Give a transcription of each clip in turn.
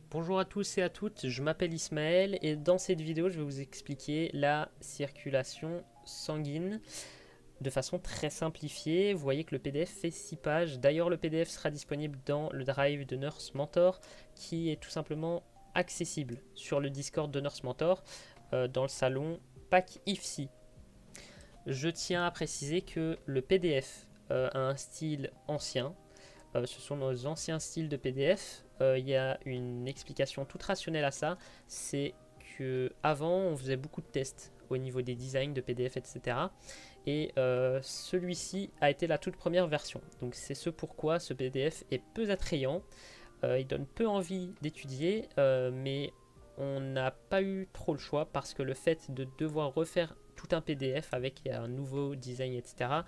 Bonjour à tous et à toutes, je m'appelle Ismaël et dans cette vidéo je vais vous expliquer la circulation sanguine de façon très simplifiée. Vous voyez que le PDF fait 6 pages, d'ailleurs le PDF sera disponible dans le drive de Nurse Mentor qui est tout simplement accessible sur le Discord de Nurse Mentor dans le salon Pack IFSI. Je tiens à préciser que le PDF a un style ancien. Ce sont nos anciens styles de PDF. Il y a une explication toute rationnelle à ça. C'est que avant on faisait beaucoup de tests au niveau des designs de PDF, etc. Et celui-ci a été la toute première version. Donc c'est ce pourquoi ce PDF est peu attrayant. Il donne peu envie d'étudier, mais on n'a pas eu trop le choix parce que le fait de devoir refaire tout un PDF avec un nouveau design, etc.,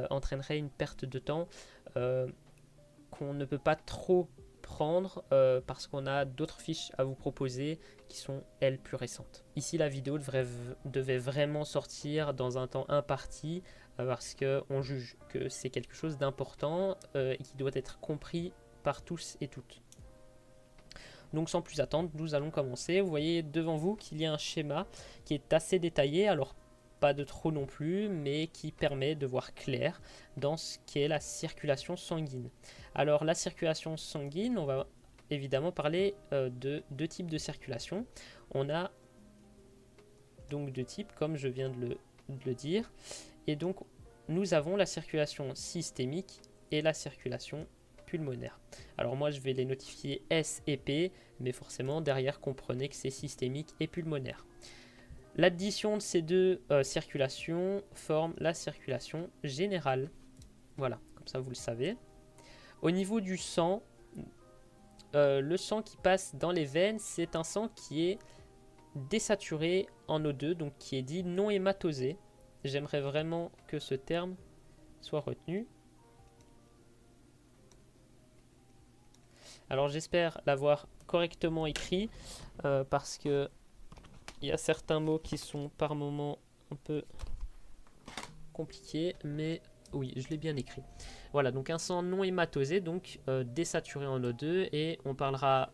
entraînerait une perte de temps qu'on ne peut pas trop prendre parce qu'on a d'autres fiches à vous proposer qui sont elles plus récentes. Ici la vidéo devait vraiment sortir dans un temps imparti parce qu'on juge que c'est quelque chose d'important et qui doit être compris par tous et toutes. Donc sans plus attendre, nous allons commencer. Vous voyez devant vous qu'il y a un schéma qui est assez détaillé, alors pas de trop non plus, mais qui permet de voir clair dans ce qu'est la circulation sanguine. Alors la circulation sanguine, on va évidemment parler de deux types de circulation. On a donc deux types, comme je viens de le dire, et donc nous avons la circulation systémique et la circulation pulmonaire. Alors moi je vais les notifier S et P, mais forcément derrière comprenez que c'est systémique et pulmonaire. L'addition de ces deux circulations forme la circulation générale. Voilà, comme ça vous le savez. Au niveau du sang, le sang qui passe dans les veines, c'est un sang qui est désaturé en O2, donc qui est dit non hématosé. J'aimerais vraiment que ce terme soit retenu. Alors j'espère l'avoir correctement écrit parce que il y a certains mots qui sont par moments un peu compliqués, mais oui, je l'ai bien écrit. Voilà, donc un sang non hématosé, donc désaturé en O2, et on parlera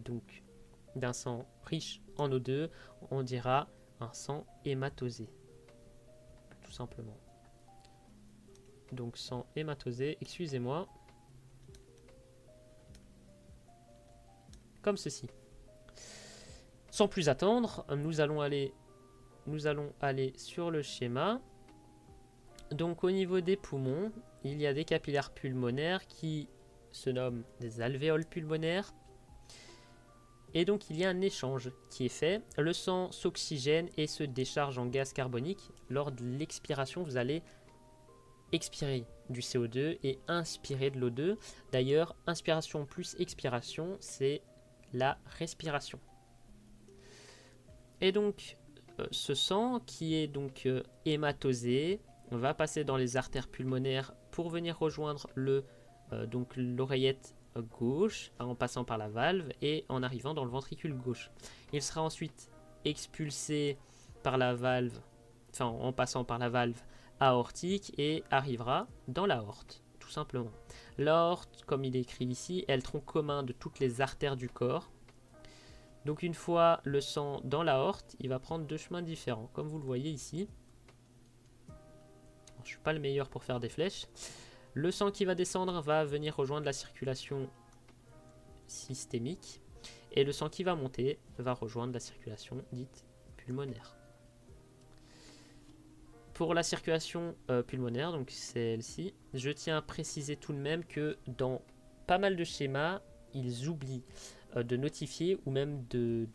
donc d'un sang riche en O2, on dira un sang hématosé, tout simplement. Donc sang hématosé, excusez-moi, comme ceci. Sans plus attendre, nous allons aller sur le schéma. Donc au niveau des poumons, il y a des capillaires pulmonaires qui se nomment des alvéoles pulmonaires. Et donc il y a un échange qui est fait. Le sang s'oxygène et se décharge en gaz carbonique. Lors de l'expiration, vous allez expirer du CO2 et inspirer de l'O2. D'ailleurs, inspiration plus expiration, c'est la respiration. Et donc ce sang qui est donc hématosé va passer dans les artères pulmonaires pour venir rejoindre donc l'oreillette gauche en passant par la valve et en arrivant dans le ventricule gauche. Il sera ensuite expulsé par la valve, enfin en passant par la valve aortique et arrivera dans l'aorte, tout simplement. L'aorte, comme il est écrit ici, est le tronc commun de toutes les artères du corps. Donc une fois le sang dans l'aorte, il va prendre deux chemins différents, comme vous le voyez ici. Alors, je ne suis pas le meilleur pour faire des flèches. Le sang qui va descendre va venir rejoindre la circulation systémique. Et le sang qui va monter va rejoindre la circulation dite pulmonaire. Pour la circulation pulmonaire, donc celle-ci, je tiens à préciser tout de même que dans pas mal de schémas, ils oublient de notifier ou même de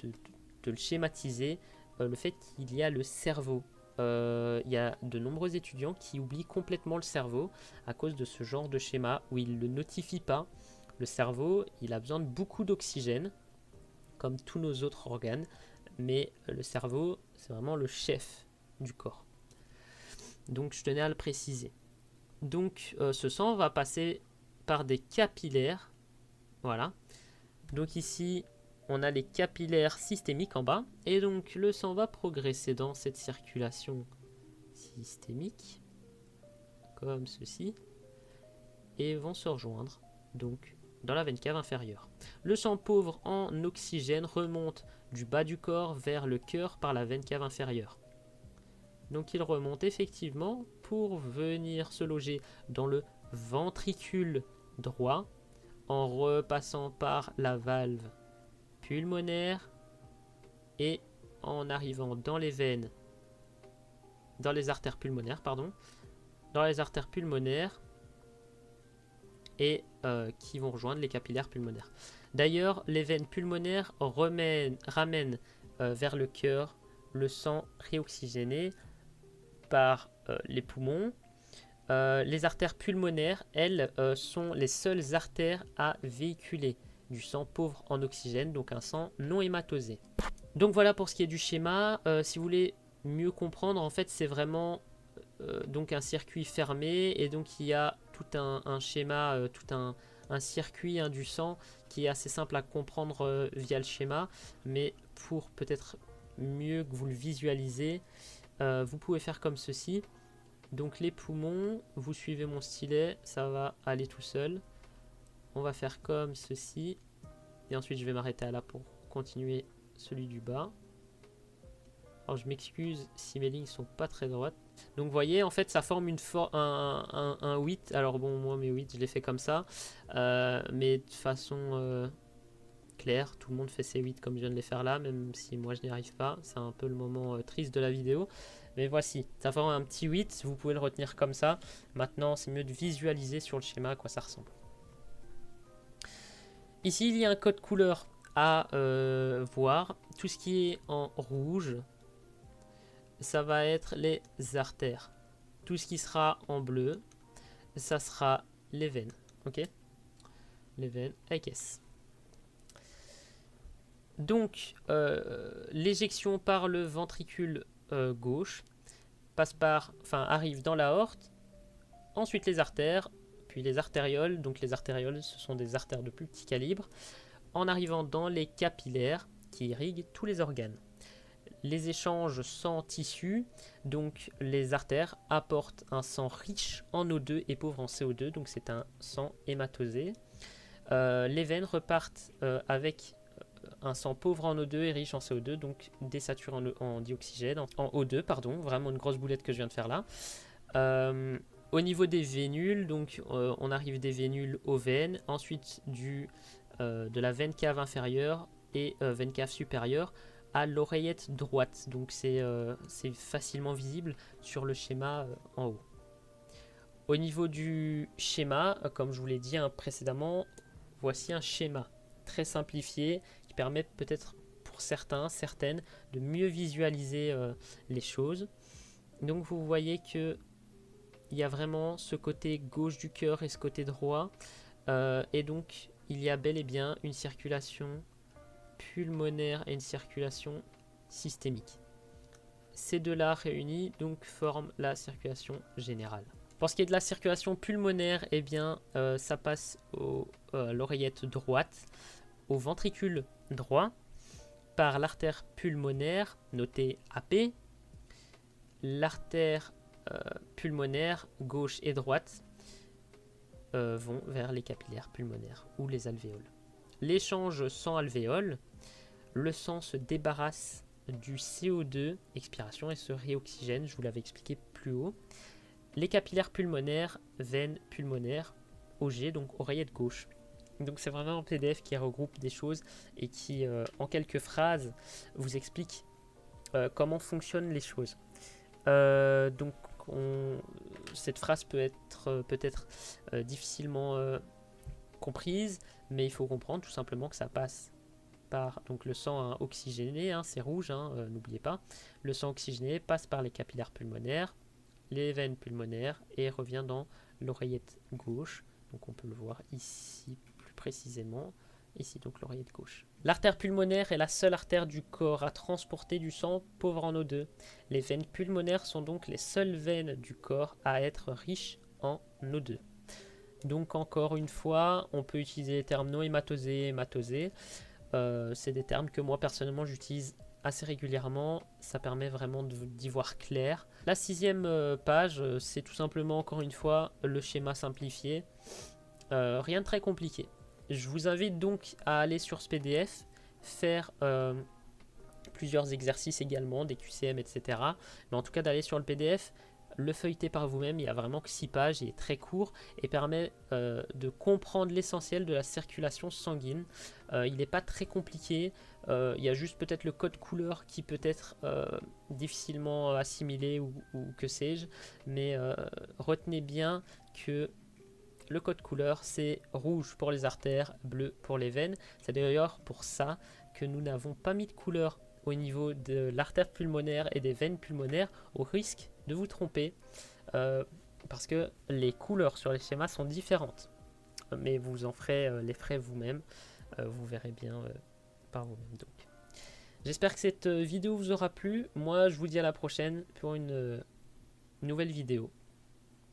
le schématiser le fait qu'il y a le cerveau. Il y a de nombreux étudiants qui oublient complètement le cerveau à cause de ce genre de schéma où ils ne le notifient pas. Le cerveau, il a besoin de beaucoup d'oxygène, comme tous nos autres organes, mais le cerveau, c'est vraiment le chef du corps. Donc je tenais à le préciser. Donc ce sang va passer par des capillaires. Voilà. Donc ici, on a les capillaires systémiques en bas. Et donc le sang va progresser dans cette circulation systémique, comme ceci. Et vont se rejoindre donc dans la veine cave inférieure. Le sang pauvre en oxygène remonte du bas du corps vers le cœur par la veine cave inférieure. Donc il remonte effectivement pour venir se loger dans le ventricule droit en repassant par la valve pulmonaire et en arrivant dans les veines, dans les artères pulmonaires, et qui vont rejoindre les capillaires pulmonaires. D'ailleurs, les veines pulmonaires ramènent vers le cœur le sang réoxygéné par les poumons. Les artères pulmonaires, elles, sont les seules artères à véhiculer du sang pauvre en oxygène, donc un sang non hématosé. Donc voilà pour ce qui est du schéma. Si vous voulez mieux comprendre, en fait, c'est vraiment donc un circuit fermé, et donc il y a tout un schéma, tout un circuit du sang qui est assez simple à comprendre via le schéma, mais pour peut-être mieux que vous le visualisez, vous pouvez faire comme ceci. Donc les poumons, vous suivez mon stylet, ça va aller tout seul. On va faire comme ceci, et ensuite je vais m'arrêter là pour continuer celui du bas. Alors je m'excuse si mes lignes sont pas très droites. Donc vous voyez, en fait ça forme un 8. Alors bon, moi mes 8 je les fais comme ça, mais de façon claire. Tout le monde fait ses 8 comme je viens de les faire là, même si moi je n'y arrive pas. C'est un peu le moment triste de la vidéo. Mais voici, ça forme un petit 8, vous pouvez le retenir comme ça. Maintenant c'est mieux de visualiser sur le schéma à quoi ça ressemble. Ici il y a un code couleur à voir. Tout ce qui est en rouge, ça va être les artères. Tout ce qui sera en bleu, ça sera les veines. Ok, les veines avec S. Donc, l'éjection par le ventricule gauche arrive dans l'aorte, ensuite les artères, puis les artérioles. Donc les artérioles, ce sont des artères de plus petit calibre, en arrivant dans les capillaires qui irriguent tous les organes. Les échanges sang-tissu, donc les artères apportent un sang riche en O2 et pauvre en CO2, donc c'est un sang hématosé. Les veines repartent avec un sang pauvre en O2 et riche en CO2, donc désaturé en dioxygène, en O2, pardon, vraiment une grosse boulette que je viens de faire là. Au niveau des vénules, donc on arrive des vénules aux veines, ensuite de la veine cave inférieure et veine cave supérieure à l'oreillette droite, donc c'est facilement visible sur le schéma en haut. Au niveau du schéma, comme je vous l'ai dit précédemment, voici un schéma très simplifié qui permet peut-être pour certaines de mieux visualiser les choses. Donc vous voyez que il y a vraiment ce côté gauche du cœur et ce côté droit, et donc il y a bel et bien une circulation pulmonaire et une circulation systémique. Ces deux-là réunis donc forment la circulation générale. Pour ce qui est de la circulation pulmonaire, eh bien, ça passe à l'oreillette droite, au ventricule droit, par l'artère pulmonaire, notée AP, l'artère pulmonaire gauche et droite vont vers les capillaires pulmonaires ou les alvéoles. L'échange sang-alvéole, le sang se débarrasse du CO2, expiration, et se réoxygène, je vous l'avais expliqué plus haut. Les capillaires pulmonaires, veines pulmonaires, OG, donc oreillette gauche. Donc c'est vraiment un PDF qui regroupe des choses et qui, en quelques phrases, vous explique comment fonctionnent les choses. Donc cette phrase peut être peut-être difficilement comprise, mais il faut comprendre tout simplement que ça passe par donc le sang oxygéné, c'est rouge, n'oubliez pas. Le sang oxygéné passe par les capillaires pulmonaires, les veines pulmonaires et revient dans l'oreillette gauche. Donc on peut le voir ici plus précisément. Ici donc l'oreillette gauche. L'artère pulmonaire est la seule artère du corps à transporter du sang pauvre en O2. Les veines pulmonaires sont donc les seules veines du corps à être riches en O2. Donc encore une fois, on peut utiliser les termes non hématosés, hématosés. C'est des termes que moi personnellement j'utilise assez régulièrement. Ça permet vraiment d'y voir clair. La 6e page, c'est tout simplement encore une fois le schéma simplifié. Rien de très compliqué. Je vous invite donc à aller sur ce PDF, faire plusieurs exercices également, des QCM, etc. Mais en tout cas d'aller sur le PDF, le feuilleter par vous-même. Il y a vraiment que 6 pages, il est très court et permet de comprendre l'essentiel de la circulation sanguine. Il n'est pas très compliqué, il y a juste peut-être le code couleur qui peut être difficilement assimilé ou que sais-je, mais retenez bien que le code couleur c'est rouge pour les artères, bleu pour les veines. C'est d'ailleurs pour ça que nous n'avons pas mis de couleur au niveau de l'artère pulmonaire et des veines pulmonaires, au risque de vous tromper, parce que les couleurs sur les schémas sont différentes. Mais vous en ferez les frais vous-même, vous verrez bien par vous-même. Donc, j'espère que cette vidéo vous aura plu. Moi, je vous dis à la prochaine pour une nouvelle vidéo.